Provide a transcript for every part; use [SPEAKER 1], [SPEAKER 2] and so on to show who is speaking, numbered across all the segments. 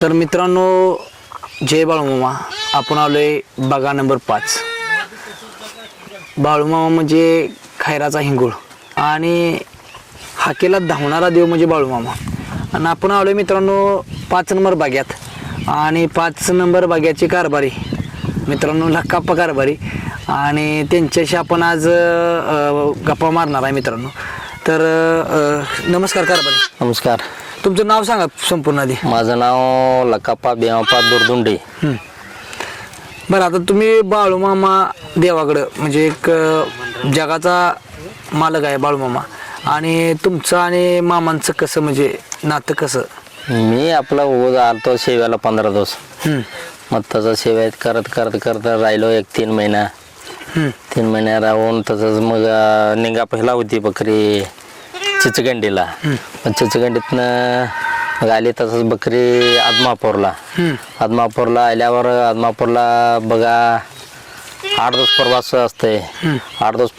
[SPEAKER 1] तर मित्रांनो, जय बाळूमामा. आपण आलोय बघा नंबर 5. बाळूमामा म्हणजे खैराचा हिंगोळ आणि हाकेला धावणारा देव म्हणजे बाळूमामा. आणि आपण आलोय मित्रांनो 5 नंबर बाग्यात आणि 5 नंबर बाग्याचे कारभारी मित्रांनो लक्काप्पा कारभारी आणि त्यांच्याशी आपण आज गप्पा मारणार आहे मित्रांनो. तर नमस्कार कारभारी.
[SPEAKER 2] नमस्कार.
[SPEAKER 1] तुमचं नाव सांगा संपूर्ण आधी.
[SPEAKER 2] माझं नाव लकाप्पा बेवाप्पा दुर्दुंडे.
[SPEAKER 1] बरं, आता तुम्ही बाळूमामा देवाकडं म्हणजे एक जगाचा मालक आहे बाळूमामा, आणि तुमचं आणि मामांचं कसं म्हणजे नातं कसं?
[SPEAKER 2] मी आपला उगवत आलतो शेव्याला 15 दिवस. मग तसं सेवेत करत करत करत राहिलो 1-3 महिना. 3 महिन्या राहून तसंच मग निघा पहिला होती बकरी चिचगंडीला. पण चिचगंडीतनं मग आली तसंच बकरी आदमापूरला. आदमापूरला आल्यावर आदमापूरला बघा 8 दिवस प्रवास असते. 8 दिवस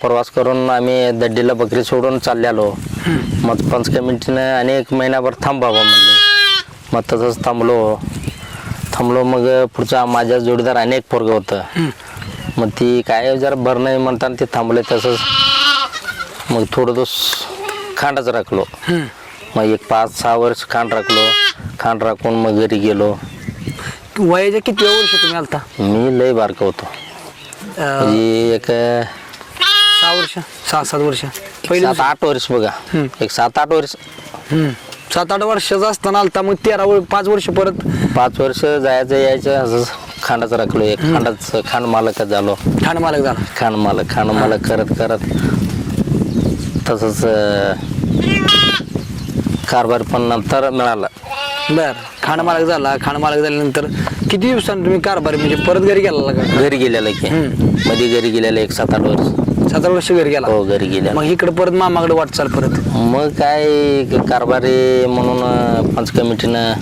[SPEAKER 2] प्रवास करून आम्ही दड्डीला बकरी सोडून चाललेलो. मग पंचकमिटीनं अनेक महिनाभर थांबावं म्हणले. मग तसंच थांबलो. मग पुढचा माझ्या जोडीदार अनेक पोरगं होतं. मग ती काय जरा भर नाही म्हणताना ते थांबले. तसंच मग थोडं दिवस खांडच राखलो. मग एक 5-6 वर्ष खांड राखून मग घरी गेलो.
[SPEAKER 1] वयाच्या किती वर्ष तुम्ही आलता?
[SPEAKER 2] मी लय बारका होतो. म्हणजे एक
[SPEAKER 1] 6 वर्ष 6-7 वर्ष पहिले
[SPEAKER 2] 7-8 वर्ष बघा. एक 7-8 वर्ष.
[SPEAKER 1] 7-8 वर्षाचा असताना आलता. मग 5 वर्ष परत
[SPEAKER 2] 5 वर्ष जायचं यायचं असंच खांडच राखलो. एक खांड मालक झालो.
[SPEAKER 1] ठाण मालक झाला.
[SPEAKER 2] खांड मालक करत तसंच कारभार पण नंतर मिळाला.
[SPEAKER 1] बर, खाण मालक झाला. खाण मालक झाल्यानंतर किती दिवसांनी तुम्ही कारभारी म्हणजे परत घरी गेला का?
[SPEAKER 2] घरी गेलेला की मध्ये घरी गेलेला एक 7-8 वर्ष.
[SPEAKER 1] 7 वर्ष घरी गेला.
[SPEAKER 2] हो, घरी गेल्या.
[SPEAKER 1] मग इकडे परत मामाकडे वाटचाल परत.
[SPEAKER 2] मग काय कारभारी म्हणून पंचकमिटीनं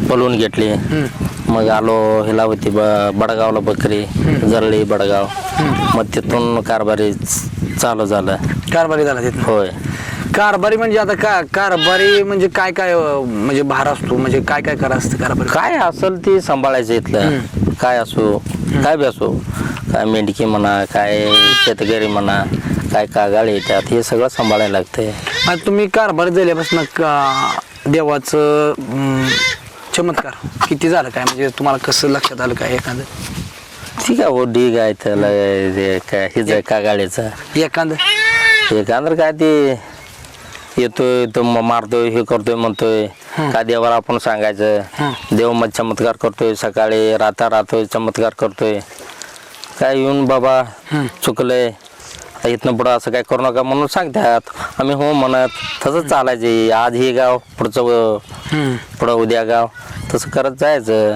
[SPEAKER 2] बोलवून घेतली. मग आलो ह्याला होती बडगावला बकरी जरळी बडगाव. मग तिथून कारभारी चालू झालं.
[SPEAKER 1] कारभारी झाला तिथून.
[SPEAKER 2] होय.
[SPEAKER 1] कारभारी म्हणजे आता कारभारी म्हणजे काय म्हणजे भार असतो म्हणजे काय करा असतं कारभारी?
[SPEAKER 2] काय असेल ती सांभाळायचं इथलं. काय असो काय बी असो, काय मेंढकी म्हणा, काय शेतकरी म्हणा, काय कागाळ येतात, हे सगळं सांभाळायला लागतंय.
[SPEAKER 1] आता तुम्ही कारभारी झाल्यापासून देवाचं चमत्कार किती झालं काय म्हणजे तुम्हाला कसं लक्षात आलं काय एखादं?
[SPEAKER 2] ठीक आहे. हो, ढीग आहे त्याला काय हिज कागाळीचा एखादं काय ते येतोय तो मारतोय हे करतोय म्हणतोय. काय देवाला आपण सांगायचं देव मग चमत्कार करतोय, सकाळी राहतोय चमत्कार करतोय. काय येऊन बाबा चुकलंय इथनं पुढं असं काय करू नका म्हणून सांगतात. आम्ही हो म्हणत तसंच चालायचे. आज हे गाव पुढचं पुढं उद्या गाव तसं करत जायचं.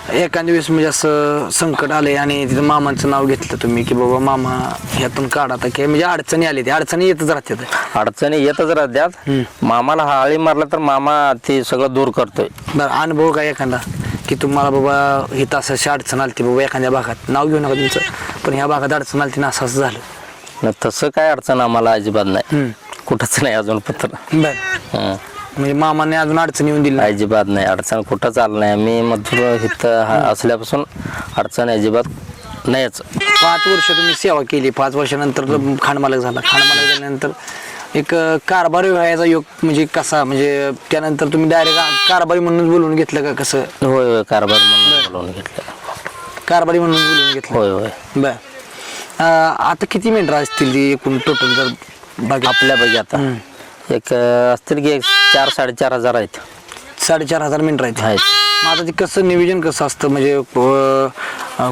[SPEAKER 1] एखाद्या वेळेस म्हणजे असं संकट आले आणि तिथं मामांचं नाव घेतलं तुम्ही की बाबा मामा ह्यातून काढ आता काय म्हणजे अडचणी आली ते अडचणी येतच राहतात.
[SPEAKER 2] मामाला हाळी मारला तर मामा ते सगळं दूर करतोय.
[SPEAKER 1] बरं, अनुभव काय एखादा की तुम्हाला बाबा इथं असं अडचण आली बाबा एखाद्या भागात, नाव घेऊ नका तुमचं, पण ह्या भागात अडचण आली ना असं झालं?
[SPEAKER 2] तसं काय अडचण आम्हाला अजिबात नाही. कुठंच नाही अजून पत्र.
[SPEAKER 1] बरं, म्हणजे मामाने अजून अडचण येऊन दिली?
[SPEAKER 2] अजिबात नाही. अडचण कुठंच आलं नाही. मी मधुर इथं असल्यापासून अडचण अजिबात नाहीच.
[SPEAKER 1] 5 वर्ष तुम्ही सेवा केली. 5 वर्षानंतर खांडमालक झाला. खांडमालक झाल्यानंतर एक कारभारी व्हायचा योग म्हणजे कसा, म्हणजे त्यानंतर तुम्ही डायरेक्ट कारभारी म्हणून बोलवून घेतलं का कसं?
[SPEAKER 2] होय, कारभार म्हणून बोलवून घेतलं.
[SPEAKER 1] कारभारी म्हणून बोलवून घेतलं.
[SPEAKER 2] होय.
[SPEAKER 1] बर, आता किती मेंढर असतील ती एकूण टोटल जर
[SPEAKER 2] आपल्या बघी आता एक असतील की 4-4.5 हजार आहेत.
[SPEAKER 1] 4.5 मेंढर आहेत. मग आता ते कसं नियोजन कसं असतं म्हणजे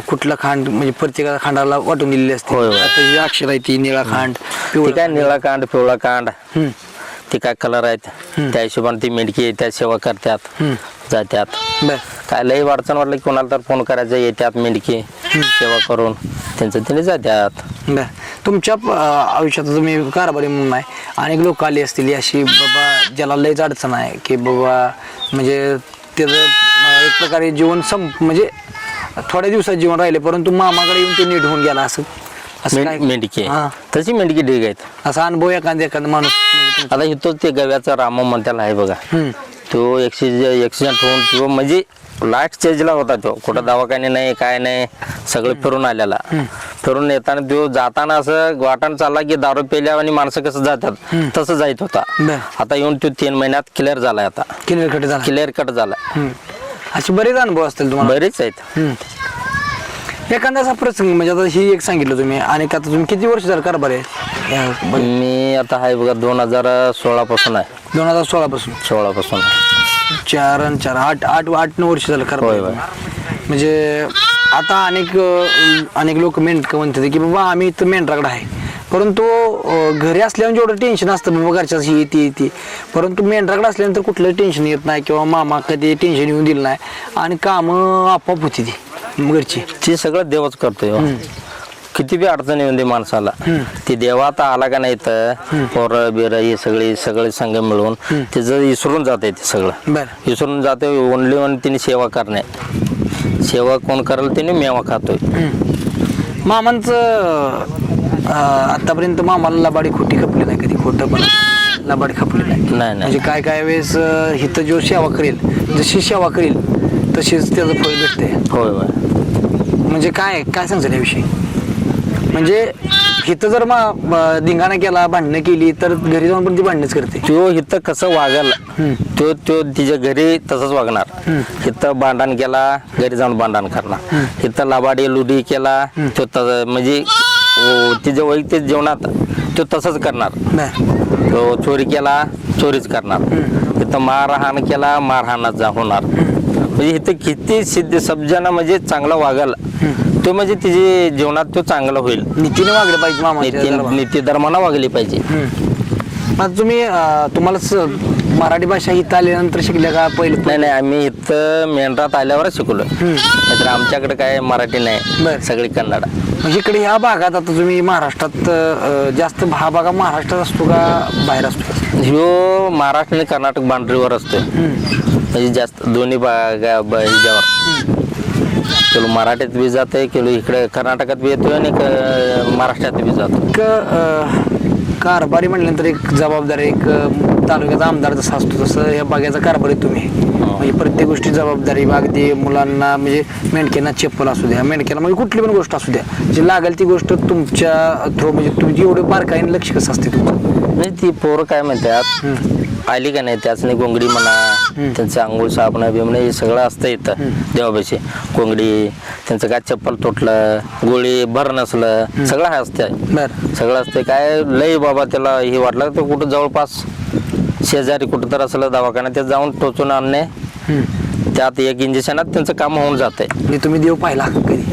[SPEAKER 1] कुठला खांड म्हणजे प्रत्येकाला खांडाला वाटून दिलेली असते? आता ही अक्षर आहे ती निळा खांड,
[SPEAKER 2] काय निळा कांड पिवळा कांड ती काय कलर आहेत त्या हिशोबाने ती मेंढकी त्या सेवा करतात जात्यात. काय लई अडचण वाटलं की कोणाला तर फोन करायचं, येतात मेंढकी सेवा करून त्यांचं त्याने जात्यात.
[SPEAKER 1] तुमच्या आयुष्यात तुम्ही कारभारी म्हणून आहे, अनेक लोक आली असतील अशी बाबा ज्याला लईच अडचण आहे की बाबा म्हणजे त्याचं एक प्रकारे जीवन म्हणजे थोड्या दिवसात जीवन राहिले परंतु मामाकडे येऊन ते नीट होऊन गेला असं
[SPEAKER 2] मेंढकी तशी मेंढकी ढीग आहेत.
[SPEAKER 1] असा अनुभव एखादा माणूस
[SPEAKER 2] आता इथं ते गव्याचा राम म्हणत्याला आहे बघा. तो ॲक्सिडेंट होऊन तो म्हणजे लास्ट स्टेजला होता तो. कुठं दवाखाने नाही काय नाही, सगळं फिरून आलेला. फिरून येताना तो जाताना असं वाटाण चालला की दारू पेल्या आणि माणसं कसं जातात तसं जायत होता.
[SPEAKER 1] बर.
[SPEAKER 2] आता येऊन तो 3 महिन्यात क्लिअर झालाय. आता
[SPEAKER 1] क्लिअर कट झाला.
[SPEAKER 2] क्लिअर कट झालाय.
[SPEAKER 1] असे बरेच अनुभव असतील तुम्हाला.
[SPEAKER 2] बरेच आहेत.
[SPEAKER 1] एखादा असा प्रसंग म्हणजे आता ही एक सांगितलं तुम्ही, आणि आता तुम्ही किती वर्ष झालं कारभार आहे?
[SPEAKER 2] मी आता आहे बघा 2016 पासून आहे.
[SPEAKER 1] 2016 पासून.
[SPEAKER 2] 16 पासून
[SPEAKER 1] 4 आणि 4 8-9 वर्ष झालं कारभार
[SPEAKER 2] होय,
[SPEAKER 1] आहे.
[SPEAKER 2] होय.
[SPEAKER 1] म्हणजे आता अनेक लोक मेंढक म्हणतात की बाबा आम्ही इथं मेंढराकडे आहे, परंतु घरी असल्यावर जेवढं टेन्शन असतं बाबा घरच्याच ही येते, परंतु मेंढराकडे असल्यानंतर कुठलं टेन्शन येत नाही किंवा मामा कधी टेन्शन येऊन दिलं नाही आणि कामं आपोआप होती ती घरची.
[SPEAKER 2] ते सगळं देवच करतोय हो. किती बी अडचण येऊन दे माणसाला, ती देवाता आला का नाही तर पोरं बिरं हे सगळे संघ मिळून त्याचं विसरून जाते. ते सगळं
[SPEAKER 1] बरं.
[SPEAKER 2] विसरून जाते. ओनली वन तिने सेवा करणे. सेवा कोण करेल त्याने मेवा खातोय.
[SPEAKER 1] मामांचं आतापर्यंत मामाला लबाडी खोटी खपली नाही कधी? खोटं पण लबाडी खपली नाही.
[SPEAKER 2] नाही
[SPEAKER 1] म्हणजे काय वेळेस हिथं जो सेवा करेल, जशी सेवा करेल तशीच त्याचं फळ भेटते.
[SPEAKER 2] होय होय.
[SPEAKER 1] म्हणजे काय सांगतो याविषयी? म्हणजे हिथं जर धिंगाणा केला, भांडणं केली तर घरी जाऊन पण ती भांडणच करते.
[SPEAKER 2] तो इथं कसं वागल तो तिच्या घरी तसंच वागणार. इथं भांडण केला घरी जाऊन भांडण करणार. इथं लबाडी लुडी केला तो म्हणजे तिच्या वैयक्तिक जीवनात तो तसंच करणार. तो चोरी केला चोरीच करणार. इथं मारहाण केला मारहाणच होणार. म्हणजे इथं किती सिद्ध सब्जना म्हणजे चांगला वागल तो म्हणजे तिच्या जीवनात तो चांगला होईल.
[SPEAKER 1] नीतीने वागले पाहिजे मामा.
[SPEAKER 2] नीती धर्मानं वागली पाहिजे.
[SPEAKER 1] आता तुम्हाला मराठी भाषा इथं आल्यानंतर शिकल्या का पहिलं?
[SPEAKER 2] नाही आम्ही इथं मेंढरात आल्यावरच शिकलो. नाहीतर आमच्याकडे काय मराठी नाही, सगळी कन्नड.
[SPEAKER 1] म्हणजे इकडे ह्या भागात आता तुम्ही महाराष्ट्रात जास्त हा भाग महाराष्ट्रात असतो का बाहेर असतो?
[SPEAKER 2] ह्यो महाराष्ट्र आणि कर्नाटक बाउंड्रीवर असतोय. म्हणजे जास्त दोन्ही ह्याच्यावर केलो मराठीत बी जाते, केलो इकडे कर्नाटकात बी येतोय आणि महाराष्ट्रात बी जातो.
[SPEAKER 1] कारभारी म्हटल्यानंतर एक जबाबदारी, एक तालुक्याचा आमदार जसा असतो तसं या बागेचा कारभारी तुम्ही. म्हणजे प्रत्येक गोष्टी जबाबदारी. अगदी मुलांना म्हणजे मेंढक्यांना चप्पल असू द्या, मेंढक्याला म्हणजे कुठली पण गोष्ट असू द्या, जी लागेल ती गोष्ट तुमच्या थ्रू म्हणजे तुमची एवढं बारकाईने लक्ष कसं असते तुमचं?
[SPEAKER 2] नाही ती पोरं काय म्हणतात आली का नाही त्याच नाही गोंगडी म्हणा, त्यांचं आंघोळ साबण बिमणं हे सगळं असतं इथं देवापाशी. कोंगडी त्यांचं काय चप्पल तुटलं, गोळी भर नसलं, सगळं असतं. सगळं असतं. काय लई बाबा त्याला हे वाटलं तर कुठं जवळपास शेजारी कुठं तर असलं दवाखान्यात ते जाऊन टोचून आणणे, त्यात एक इंजेक्शनात त्यांचं काम होऊन जातंय.
[SPEAKER 1] म्हणजे तुम्ही देव पाहिला कधी?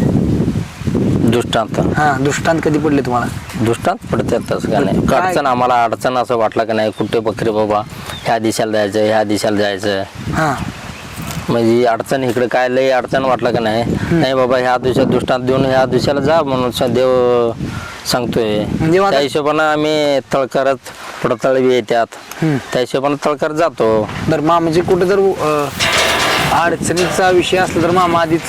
[SPEAKER 2] दृष्टांत.
[SPEAKER 1] दृष्टांत कधी पडले तुम्हाला?
[SPEAKER 2] दृष्टांत पडतात तसं काय नाही. अडचण आम्हाला अडचण असं वाटलं का नाही कुठे बकरी बाबा ह्या दिशेला जायचं ह्या दिशेला जायचं, म्हणजे अडचण इकडे काय लई अडचण वाटलं का नाही बाबा ह्या दिवसात दृष्टांत देऊन ह्या दिशेला जा म्हणून देव सांगतोय. त्या हिशोबानं आम्ही तळ करत पुढं तळवी येतात, त्या हिशोबानं तळ करत जातो.
[SPEAKER 1] तर म्हणजे कुठे जर अडचणीचा विषय असला तर मामा आधीच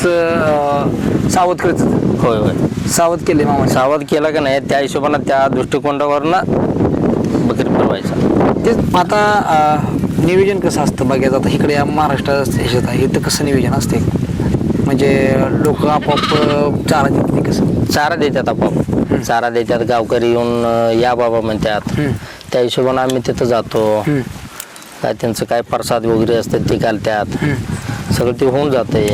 [SPEAKER 1] सावध करत?
[SPEAKER 2] होय होय.
[SPEAKER 1] सावध केले मामा. सावध
[SPEAKER 2] केला का नाही त्या हिशोबानं त्या दृष्टिकोनावरनं बकरी फिरवायचं.
[SPEAKER 1] तेच आता नियोजन कसं असतं बघायचं? आता इकडे या महाराष्ट्रात ह्याच्यात आहे इथं कसं नियोजन असते? म्हणजे लोक आपोआप चारा देतात? कसं
[SPEAKER 2] चारा देतात? आपोआप चारा देतात. गावकरी येऊन या बाबा म्हणतात, त्या हिशोबानं आम्ही तिथं जातो. काय त्यांचं काय प्रसाद वगैरे असतात ते घालतात, सगळं ते होऊन जाते.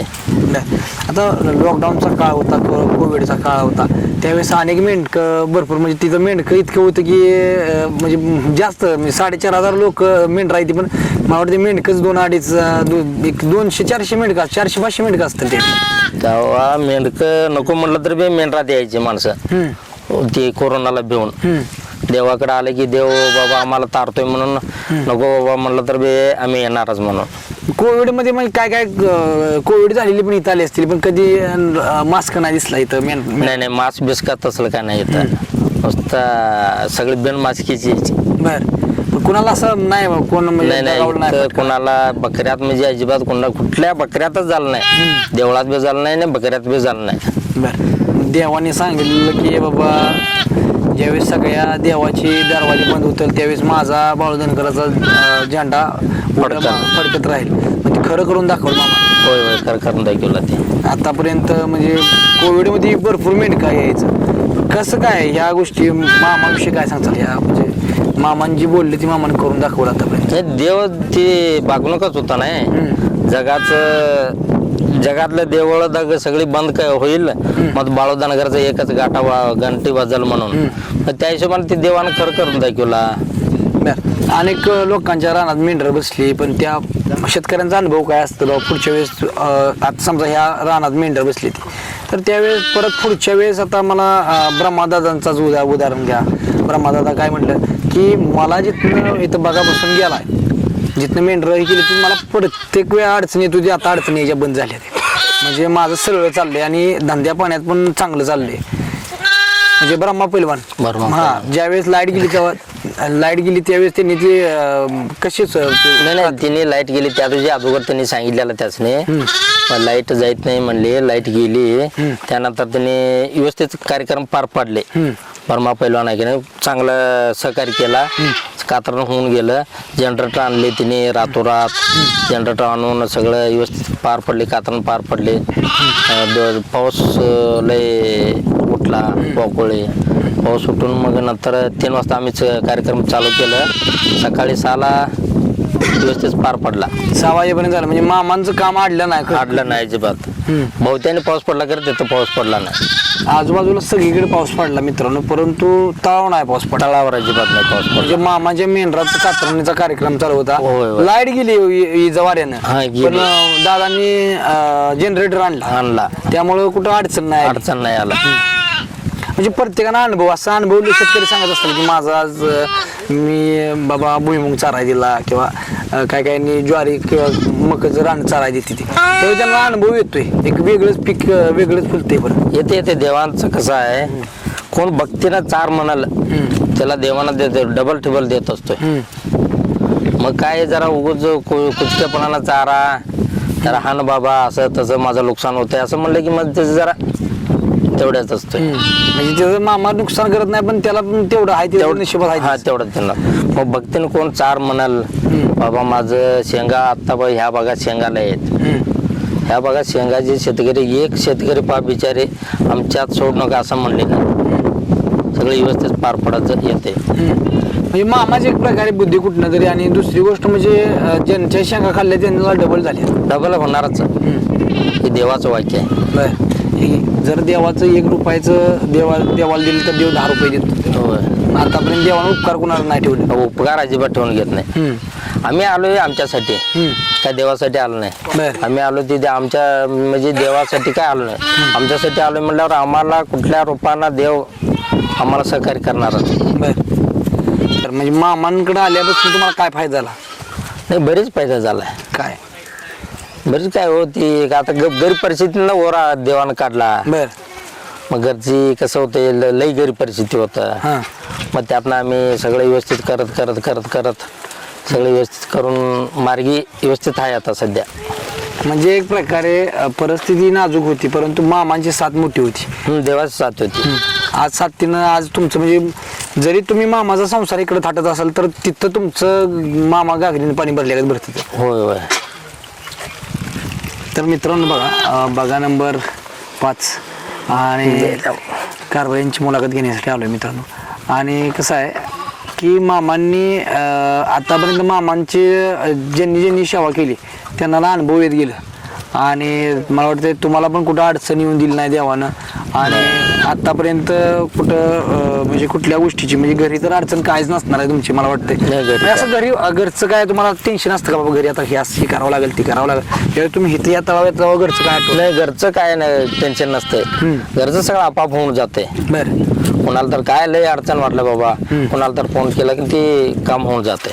[SPEAKER 1] आता लॉकडाऊनचा काळ होता, कोविडचा काळ होता, त्यावेळेस अनेक मेंढकं भरपूर, म्हणजे तिथं मेंढकं इतकं होतं की म्हणजे जास्त 4,500 लोक मेंढ राहते, पण मला वाटतं मेंढकंच 200-400 मेंढकं 400-500 मेंढकं असतात.
[SPEAKER 2] तेव्हा मेंढकं नको म्हटलं तर बी मेंढरात यायची माणसं ते कोरोनाला भिवून. देवाकडे आले की देव बाबा आम्हाला तारतोय म्हणून नको बाबा म्हणलं तर बी आम्ही येणारच म्हणून.
[SPEAKER 1] कोविड मध्ये म्हणजे काय कोविड झालेली पण इथं आली असतील, पण कधी मास्क नाही दिसला इथं?
[SPEAKER 2] नाही मास्क बिस्कात तसलं काय नाही इथं, नुसतं सगळी बिन मास्कीची.
[SPEAKER 1] बर. कुणाला असं नाही कोण
[SPEAKER 2] नाही कोणाला बकऱ्यात म्हणजे अजिबात कोणाला कुठल्या बकऱ्यातच झालं नाही, देवळात बी झालं नाही बकऱ्यात बी झालं नाही.
[SPEAKER 1] बर. देवाने सांगितलं की बाबा ज्यावेळेस सगळ्या देवाचे दरवाजे बंद होतील त्यावेळेस माझा बाळूधनकराचा झेंडा फडकत राहील म्हणजे खरं करून दाखवलं मामा.
[SPEAKER 2] होय होय खरं करून दाखवलं ते.
[SPEAKER 1] आतापर्यंत म्हणजे कोविडमध्ये भरपूर मेंढका यायचं कसं काय ह्या गोष्टी मामाविषयी काय सांगतात ह्या म्हणजे मामांजी बोलले ती मामाने करून दाखवलं आतापर्यंत.
[SPEAKER 2] नाही, देव ते बागणूकच होता नाही जगातलं देवळ दग सगळी बंद काय होईल मग बाळूधनगरचा एकच घंटी वाजल म्हणून मग त्या हिशोबाने ते देवानं खरं करून दाखवला.
[SPEAKER 1] बरं. अनेक लोकांच्या रानात मेंढरं बसली पण त्या शेतकऱ्यांचा अनुभव काय असतो बाबा पुढच्या वेळेस आता समजा ह्या रानात मेंढर बसली ती तर त्यावेळेस परत पुढच्या वेळेस आता मला ब्रह्मादादांचाच उदाहरण घ्या. ब्रह्मादादा काय म्हटलं की मला जिथनं इथं बघा बसून गेलाय जिथनं मेंढरं हे केली ती मला प्रत्येक वेळा अडचणी येत होती आता अडचणी याच्या बंद झाल्या म्हणजे माझं सरळ चाललंय आणि धंद्या पाण्यात पण चांगलं चाललंय म्हणजे ब्रह्मा पैलवान. हा ज्यावेळेस लाईट गेली त्यावेळेस त्यांनी ते कशीच
[SPEAKER 2] नाही तिने लाईट गेली त्या दिवशी अगोदर त्यांनी सांगितलेलं त्याचने लाईट जायत नाही म्हणले लाईट गेली त्यानंतर त्यांनी व्यवस्थित कार्यक्रम पार पाडले. ब्रह्मा पैलवान आहे की नाही चांगलं सहकार्य केला कातरण होऊन गेलं. जनरेटर आणले तिने रातोरात जनरेटर आणून सगळं व्यवस्थित पार पडले कातरण पार पडले. पाऊस लय उठला पावकोळे पाऊस उठून मग नंतर 3 वाजता आम्ही कार्यक्रम चालू केलं. सकाळी 6ला व्यवस्थित पार पडला.
[SPEAKER 1] 6 वाजेपर्यंत झालं म्हणजे मामांचं काम अडलं
[SPEAKER 2] नाही अजिबात. बहुत्याने पाऊस पडला कर तिथं पाऊस पडला नाही.
[SPEAKER 1] आजूबाजूला सगळीकडे पाऊस पडला मित्रांनो परंतु तळाव नाही पाऊस पडला.
[SPEAKER 2] तळावर अजिबात नाही पाऊस पडला.
[SPEAKER 1] म्हणजे मामाच्या मेंढराचा कातरणीचा कार्यक्रम चालू होता.
[SPEAKER 2] होय.
[SPEAKER 1] लाईट गेली जवाऱ्यानं
[SPEAKER 2] गेली.
[SPEAKER 1] पण दादांनी जनरेटर आणला त्यामुळे कुठं अडचण नाही
[SPEAKER 2] आला.
[SPEAKER 1] म्हणजे प्रत्येकानं असा अनुभव शेतकरी सांगत असतात की माझा आज मी बाबा भुईमुग चाराय दिला किंवा काही ज्वारी किंवा मकाचं रान चाराय देते तेव्हा त्यांना अनुभव येतोय एक वेगळंच पीक वेगळंच फुलते. बरं
[SPEAKER 2] येते देवांचं कसं आहे कोण भक्तीनं चार म्हणाल त्याला देवानं देतो डबल टिबल देत असतोय. मग काय जरा उगाच कुचक्यापणानं चारा जरा हान बाबा असं तसं माझं नुकसान होतंय असं म्हणलं की मग त्याचं जरा तेवढ्याच असतोय.
[SPEAKER 1] म्हणजे त्याचं मामा नुकसान करत नाही पण त्याला पण तेवढं आहे तेवढं नशिबात आहे.
[SPEAKER 2] हा तेवढं त्यांना मग भक्तीनं कोण चार म्हणाल बाबा माझं शेंगा आत्ता बघ ह्या भागात शेंगाला आहेत ह्या भागात शेंगाचे शेतकरी एक शेतकरी पा बिचारे आमच्यात सोड नका असं म्हणले नाही सगळं व्यवस्थित पार पडत येते.
[SPEAKER 1] म्हणजे मामाची एक प्रकारे बुद्धी कुठनं तरी आणि दुसरी गोष्ट म्हणजे ज्यांच्या शेंगा खाल्ल्या त्यांना डबल झाल्या.
[SPEAKER 2] डबल होणारच हे देवाचं वाक्य आहे.
[SPEAKER 1] बरं जर देवाचं 1 रुपयाचं देवाला दिलं तर देव 10 रुपये देतो. आतापर्यंत देवानं उपकार कोणाला नाही ठेवले.
[SPEAKER 2] उपकार अजिबात ठेवून घेत नाही. आम्ही आलोय आमच्यासाठी काय देवासाठी आलो नाही. आम्ही आलो तिथे आमच्या म्हणजे देवासाठी काय आलो नाही आमच्यासाठी आलोय म्हटल्यावर आम्हाला कुठल्या रूपानं देव आम्हाला सहकार्य करणारच.
[SPEAKER 1] तर म्हणजे मामांकडे आल्यापासून तुम्हाला काय फायदा झाला.
[SPEAKER 2] नाही बरेच फायदा झालाय.
[SPEAKER 1] काय
[SPEAKER 2] बरीच काय होती आता गरीब परिस्थितीनं ओरा देवानं काढला. मग घरची कसं होतं लई गरीब परिस्थिती होतं मग त्यातनं आम्ही सगळं व्यवस्थित करत सगळं व्यवस्थित करून मार्गी व्यवस्थित आहे आता सध्या.
[SPEAKER 1] म्हणजे एक प्रकारे परिस्थिती नाजूक होती परंतु मामांची साथ मोठी होती.
[SPEAKER 2] देवाची साथ होती.
[SPEAKER 1] आज साथीनं आज तुमचं म्हणजे जरी तुम्ही मामाचा संसार इकडे थाटत असाल तर तिथं तुमचं मामा गागरीने पाणी भरलेलं भरत.
[SPEAKER 2] होय.
[SPEAKER 1] तर मित्रांनो बघा नंबर 5 आणि कारभाऱ्यांची मुलाखत घेण्यासाठी आलोय मित्रांनो. आणि कसं आहे की मामांनी आतापर्यंत मामांची ज्यांनी सेवा केली त्यांना अनुभव येत गेलं आणि मला वाटतं तुम्हाला पण कुठं अडचण येऊन दिली नाही देवानं. आणि आतापर्यंत कुठं म्हणजे कुठल्या गोष्टीची म्हणजे घरी तर अडचण काहीच नसणार आहे तुमची मला वाटतंय. असं घरचं काय तुम्हाला टेन्शन असतं का बाबा घरी आता हे असं करावं लागेल ते करावं लागेल त्यावेळी तुम्ही इथे येता घरचं काय
[SPEAKER 2] नाही घरचं काय नाही टेन्शन नसतंय. घरचं सगळं आपाप होऊन जाते.
[SPEAKER 1] बरं
[SPEAKER 2] कोणाला तर काय लय अडचण वाटलं बाबा कोणाला तर फोन केला की ते काम होऊन जाते.